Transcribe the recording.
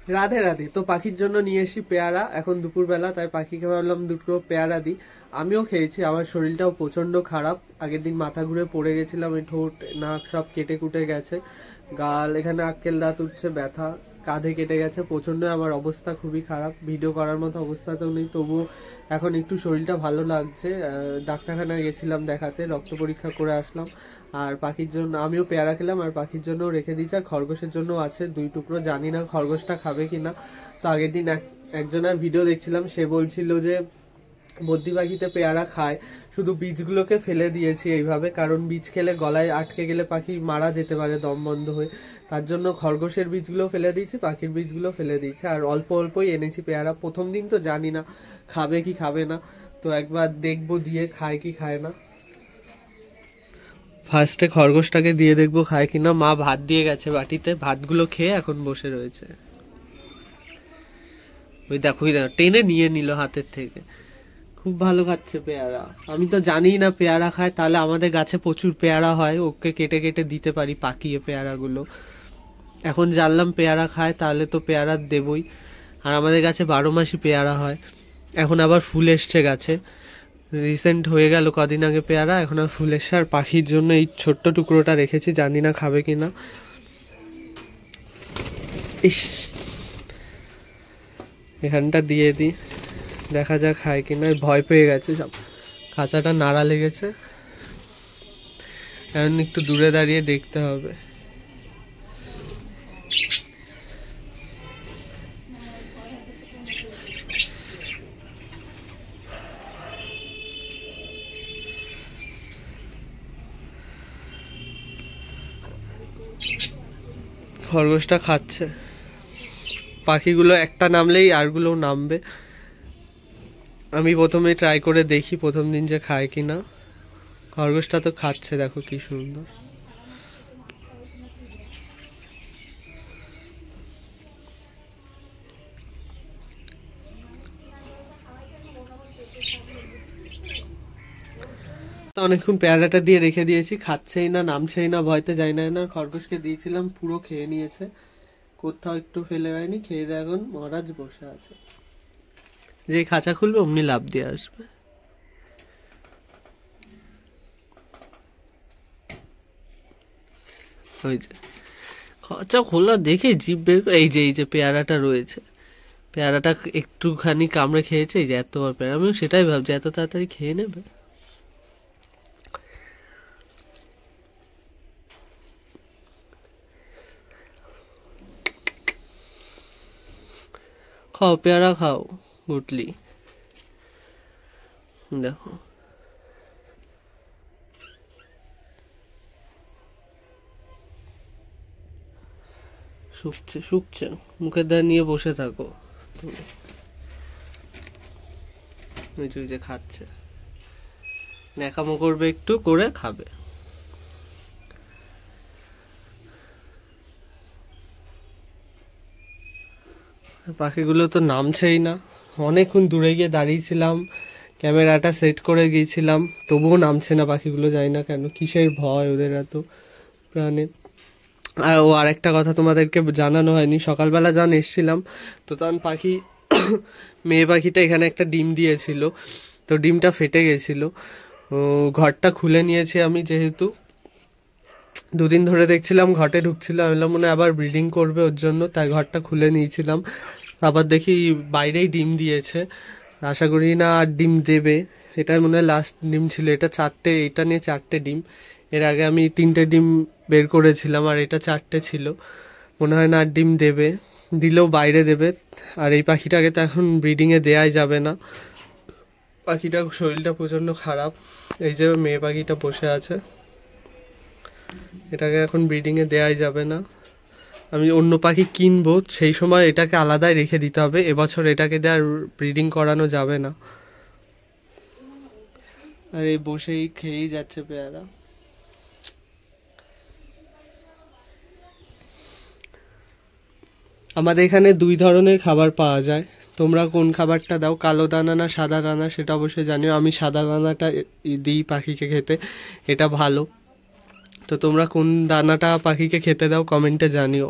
রাধে রাধে। তো পাখির জন্য নিয়ে এসি পেয়ারা, এখন দুপুরবেলা, তাই পাখিকে ভাবলাম দুটো পেয়ারা দিই। আমিও খেয়েছি, আমার শরীরটাও প্রচণ্ড খারাপ। আগের দিন মাথা ঘুরে পড়ে গেছিলাম, এই ঠোঁট নাক সব কেটে কুটে গেছে, গাল এখানে আক্কেল দাঁত উঠছে, ব্যথা, কাঁধে কেটে গেছে প্রচণ্ড। আমার অবস্থা খুবই খারাপ, ভিডিও করার মতো অবস্থাতেও নেই, তবুও এখন একটু শরীরটা ভালো লাগছে। ডাক্তারখানায় গেছিলাম দেখাতে, রক্ত পরীক্ষা করে আসলাম। আর পাখির জন্য আমিও পেয়ারা খেলাম, আর পাখির জন্যও রেখে দিয়েছি, আর খরগোশের জন্য আছে 2 টুকরো। জানি না খরগোশটা খাবে কিনা। তো আগের দিন একজনের ভিডিও দেখছিলাম, সে বলছিল যে বদ্রি পাখিতে পেয়ারা খায়, শুধু বীজগুলোকে ফেলে দিয়েছি এইভাবে, কারণ বীজ খেলে গলায় আটকে গেলে পাখি মারা যেতে পারে দম বন্ধ হয়ে। তার জন্য খরগোশের বীজগুলো ফেলে দিয়েছি, পাখির বীজগুলো ফেলে দিয়েছি, আর অল্প অল্পই এনেছি পেয়ারা। প্রথম দিন তো জানি না খাবে কি খাবে না, তো একবার দেখবো দিয়ে খায় কি খায় না। ফার্স্টে খরগোশটাকে দিয়ে দেখবো খায় কিনা। মা ভাত দিয়ে গেছে বাটিতে, ভাতগুলো খেয়ে এখন বসে রয়েছে। ওই দেখো টেনে নিয়ে নিল হাতের থেকে, খুব ভালো খাচ্ছে পেয়ারা। আমি তো জানি না পেয়ারা খায়, তাহলে আমাদের গাছে প্রচুর পেয়ারা হয়, ওকে কেটে কেটে দিতে পারি পাকিয়ে পেয়ারাগুলো। এখন জানলাম পেয়ারা খায়, তাহলে তো পেয়ারা দেবই। আর আমাদের গাছে 12 মাসই পেয়ারা হয়। এখন আবার ফুল এসছে গাছে, রিসেন্ট হয়ে গেল কদিন আগে পেয়ারা, এখন আর ফুল এসছে। আর পাখির জন্য এই ছোট্ট টুকরোটা রেখেছি, জানি না খাবে কিনা। ইস, এখানটা দিয়ে দিই, দেখা যাক খায় কিনা। ভয় পেয়ে গেছে সব, খাঁচাটা নাড়া লেগেছে, এখন একটু দূরে দাঁড়িয়ে দেখতে হবে। খরগোশটা খাচ্ছে, পাখিগুলো একটা নামলেই আরগুলো নামবে। আমি প্রথমে ট্রাই করে দেখি প্রথম দিন যে খায় কিনা। খরগোশটা তো খাচ্ছে, দেখো কি সুন্দর। অনেকক্ষণ পেয়ারাটা দিয়ে রেখে দিয়েছি, খাচ্ছেই না, নামছেই না, ভয়তে যাই না। খরগোশকে দিয়েছিলাম, পুরো খেয়ে নিয়েছে, কোথাও একটু ফেলে হয়নি, খেয়ে দেয়। এখন মহারাজ বসে আছে, যে খাঁচা খুলবে অমনি লাফ দিয়ে আসবে। ওই যে খাঁচা খোলা দেখে জিভ বের করে, এই যে পেয়ারাটা রয়েছে, পেয়ারাটা একটুখানি কামড়ে খেয়েছে, এই যে এত বড় পেয়ারা। আমি সেটাই ভাবছি, এত তাড়াতাড়ি খেয়ে নেবে। খাও পেয়ারা খাও, গুটলি দেখো। শুকছে শুকছে, মুখে দেওয়া নিয়ে বসে থাকো তুমি। ওই যে খাচ্ছে, ন্যাকামো করবে, একটু করে খাবে। পাখিগুলো তো নামছেই না, অনেকক্ষণ দূরে গিয়ে দাঁড়িয়েছিলাম, ক্যামেরাটা সেট করে গিয়েছিলাম, তবুও নামছে না পাখিগুলো। যায় না কেন, কিসের ভয় ওদের এত প্রাণে। আর আরেকটা কথা তোমাদেরকে জানানো হয়নি, সকালবেলা যখন এসছিলাম তো তখন পাখি মেয়ে পাখিটা এখানে একটা ডিম দিয়েছিল, তো ডিমটা ফেটে গেছিল। ঘরটা খুলে নিয়েছি আমি, যেহেতু 2 দিন ধরে দেখছিলাম ঘটে ঢুকছিল, আমি বললাম মনে হয় আবার ব্রিডিং করবে, ওর জন্য তাই ঘরটা খুলে নিয়েছিলাম। আবার দেখি বাইরেই ডিম দিয়েছে, আশা করি না আর ডিম দেবে। এটাই মনে হয় লাস্ট ডিম ছিল, এটা 4টে, এটা নিয়ে 4টে ডিম। এর আগে আমি 3টে ডিম বের করেছিলাম, আর এটা 4টে ছিল। মনে হয় না আর ডিম দেবে, দিলেও বাইরে দেবে। আর এই পাখিটাকে তো এখন ব্রিডিংয়ে দেওয়াই যাবে না, পাখিটার শরীরটা প্রচণ্ড খারাপ। এই যে মেয়ে পাখিটা বসে আছে, এটাকে এখন ব্রিডিংয়ে দেওয়াই যাবে না। আমি অন্য পাখি কিনবো, সেই সময় এটাকে আলাদাই রেখে দিতে হবে, এবছর এটাকে দিয়ে আর ব্রিডিং করানো যাবে না। আর এই বসেই খেয়েই যাচ্ছে পেয়ারা। আমাদের এখানে 2 ধরনের খাবার পাওয়া যায়, তোমরা কোন খাবারটা দাও, কালো দানা না সাদা দানা, সেটা অবশ্যই জানিও। আমি সাদা দানাটা দিই পাখিকে খেতে, এটা ভালো। তো তোমরা কোন দানাটা পাখিকে খেতে দাও কমেন্টে জানিও।